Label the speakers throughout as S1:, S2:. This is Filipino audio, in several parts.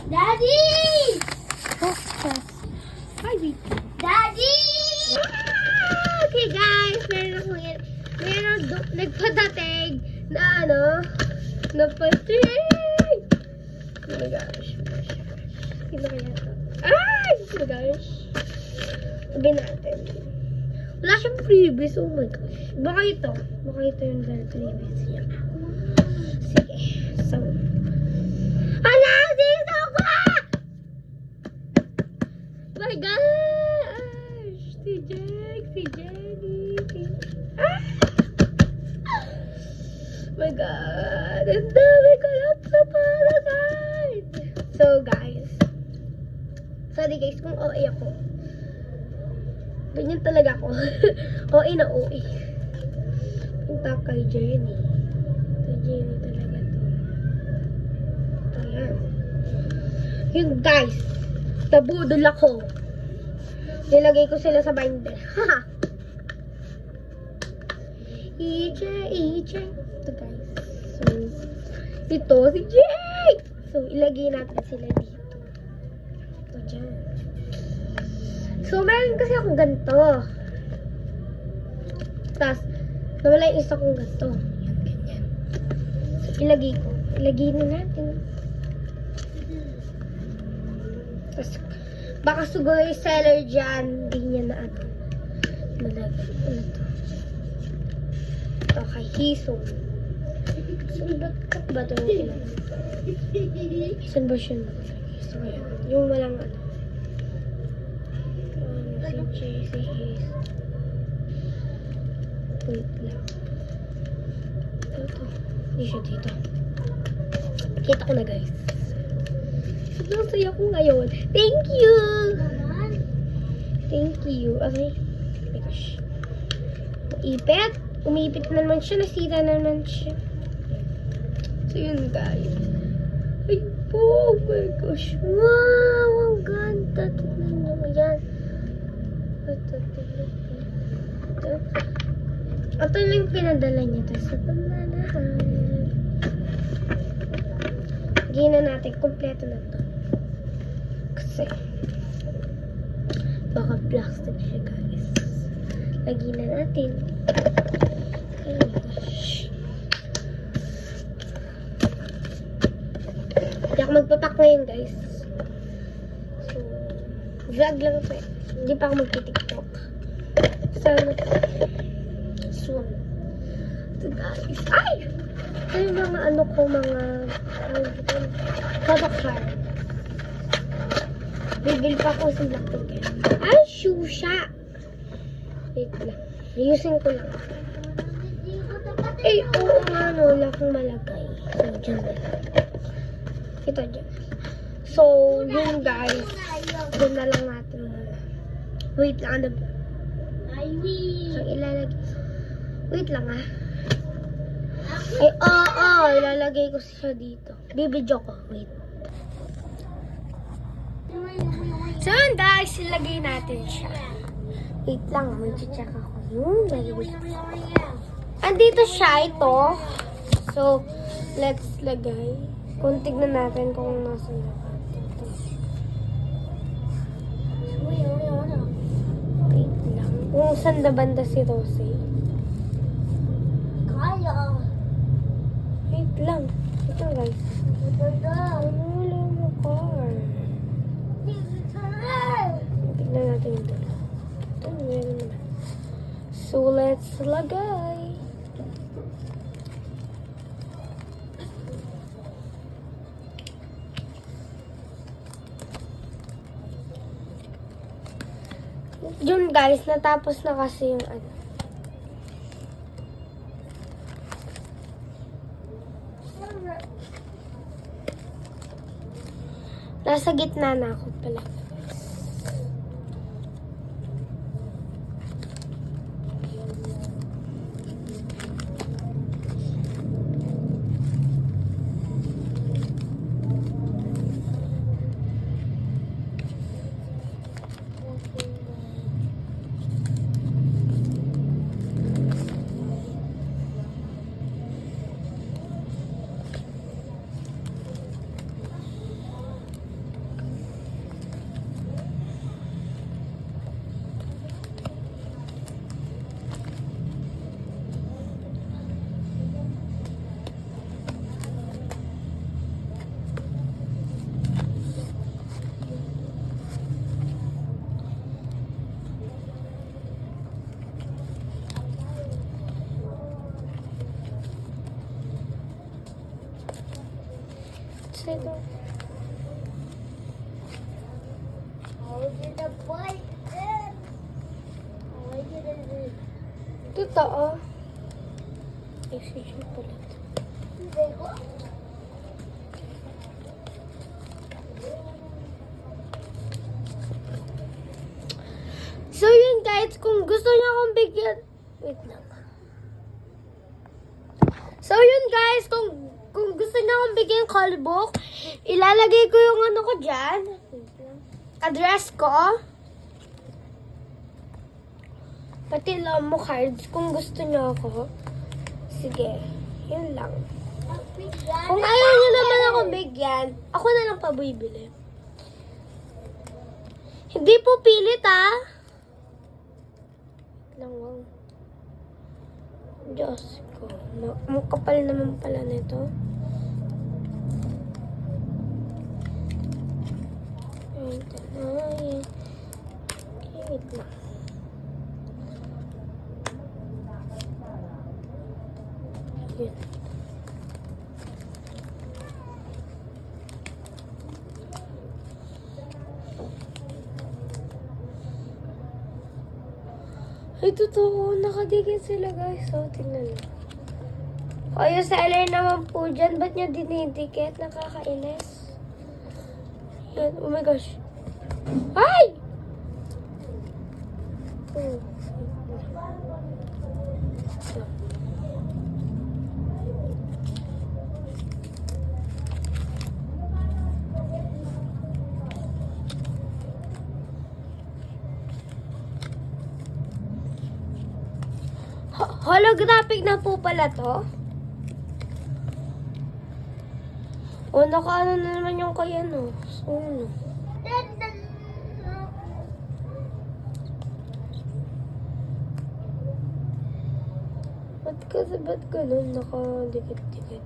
S1: Daddy!
S2: Oh, yes. Hi, baby.
S1: Daddy! Okay guys, nagpadating na na pating! Oh my gosh. Sino kaya ito? Ay! Oh my gosh. Sabi natin. Wala siyang previous. Oh my gosh. Baka ito yung previous niya. Sige. So. Hala! Dito ko! My gosh! Si Jack, si Jenny, Ah! My God! Ang dami ko lang sa Parasite! So guys. Sorry guys kung OA ako. Ganyan talaga ako. OA na OA. Punta kay Jenny. Kay Jenny talaga to. Ito yan. Yun guys. Nabudol ako. Nilagay ko sila sa binder. Haha. EJ. Ito guys. So, ito si Jake. So, ilagay natin sila dito. Ito dyan. So, meron kasi akong ganito. Tapos, nawala yung isa kong ganito. Yan, ganyan. So, ilagay ko. Ilagay na natin. Tapos, baka siguro yung seller dyan, hindi niya na malagay. Ano to? Ito kay Hisong. Saan ba ito yung ilagay? Saan ba siya nakalagay? So, ayan. Yung walang si His. Wait lang. Ito. Hindi siya dito. Kita ko na guys. Sobrang saya ko ngayon. Thank you! Thank you. Okay. Oh my gosh. Ipit. Umipit na naman siya. Nasira na naman siya. So yun guys. Ay po. Oh my gosh. Wow! Ang ganda. Tignan nyo. Ayan. Ito lang yung pinadala niya. Tapos sa pamanahan. Lagyan na natin. Kompleto na to. Kasi baka plastic siya guys. Lagyan na natin. Oh my gosh. Hindi ako magpapak ngayon guys. So, vlog lang ito eh. Hindi pa ako magti-tiktok. Sana soon. Ito guys. Ay! Ito yung mga product card. Bibili pa ako sa laptop yan. Ay, shusha! Wait lang. Ayusin ko lang. Eh, oo nga, wala akong malagay. So, dyan na lang. Ito dyan. So, yun guys. Dyan na lang natin muna. Wait lang. So, ilalagay. Wait lang ah. Ay, ilalagay ko siya dito. Bibidyo ko. Wait. So, guys, ilagay natin siya. Wait lang, may check ako. Andito siya, ito. So, let's lagay. Kung tignan natin kung nasa lahat. Wait lang. Kung saan na banda si Rosie. Wait lang. Ito guys. Wala mo car. Tignan natin ito. Ito, meron naman. So, let's lagay. Yun guys, natapos na kasi yung ano. Nasa gitna na ako pala. kasi ito. Totoo. Excision pala. So yun guys, kung gusto niyo akong bigyan... Wait lang. So yun guys, kung gusto niyo akong bigyan call book, ilalagay ko yung ano ko dyan. Address ko. Pati Lomo cards kung gusto niyo ako. Sige, yun lang. Kung ayaw niyo naman ako bigyan, ako na lang pabibili. Hindi po pilit lang, wow. Diyos ko. Ang kapal naman pala nito. Ito na yan. Wait lang. Yun. Ay, totoo. Nakadikit sila, guys. So, tingnan mo. O, yung seller naman po dyan. Ba't niya dinidikit? Nakakainis. Yan. Oh my gosh. Ay! Oh. Holographic na po pala to. O, naka-ano na naman yung kaya, no? So, no. Ba't ganun? Naka-dikit-dikit.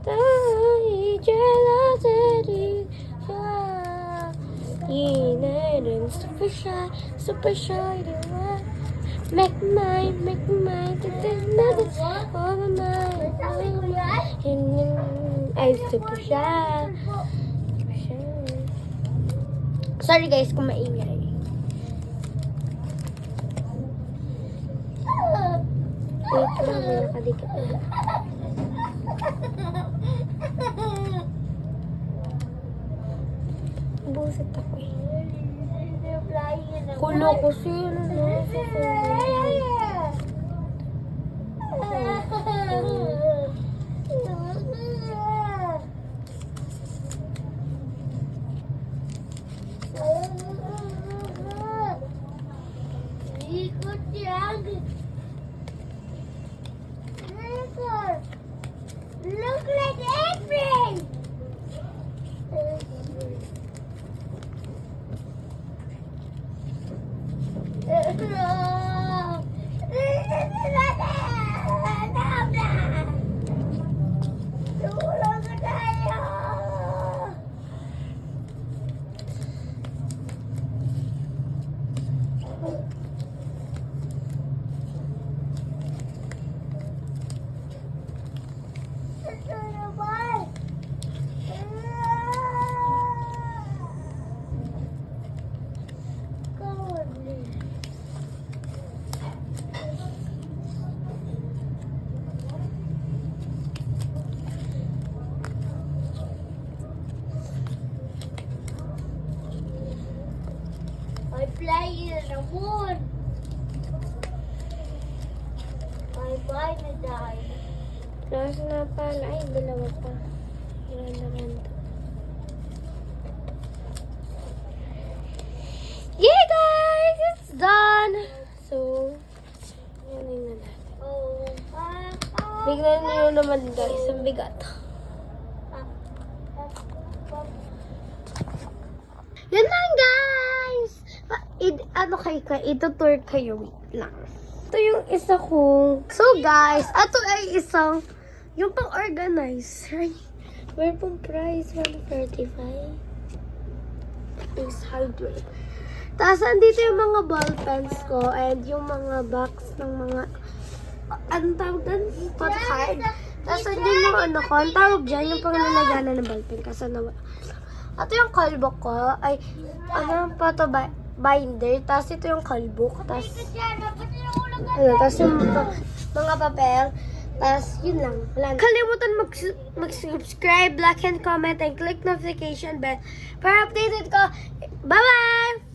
S1: Tayo, jealousy, United, super shy, make mine, all my mind, ay, super shy. Sorry guys kung maingay. Wait lang, may nakadikit na. Buset ako eh. Kulo ko siya.
S2: Look like April! I play in the moon. I buy the die.
S1: Nasa na pala. Ay, dalawa pa. Yan naman to. Yeah, guys! It's done! So, yan na natin.
S2: Oh,
S1: Bignan niyo naman, guys. Ang bigat. Yan lang, guys! Ito-tour kayo. Wait lang. Ito yung isa kong... So, guys, ito ay isang... Yung pang-organize. Right? Meron pong price, 145. Is hardware. Tapos, andito yung mga ball pens ko and yung mga box ng mga, anong tawag doon? Photocard. Tapos, andyan yung ano ko, ang tawag dyan, yung panglalaganan ng ball pen kasi nawala. Ito yung callbook ko, ay, ano, photo binder. Tapos, ito yung callbook. Tapos, tapos yung mga papel. Tapos, yun lang. Wala na. Kalimutan mag-subscribe, like and comment, and click notification bell para updated ko. Bye-bye!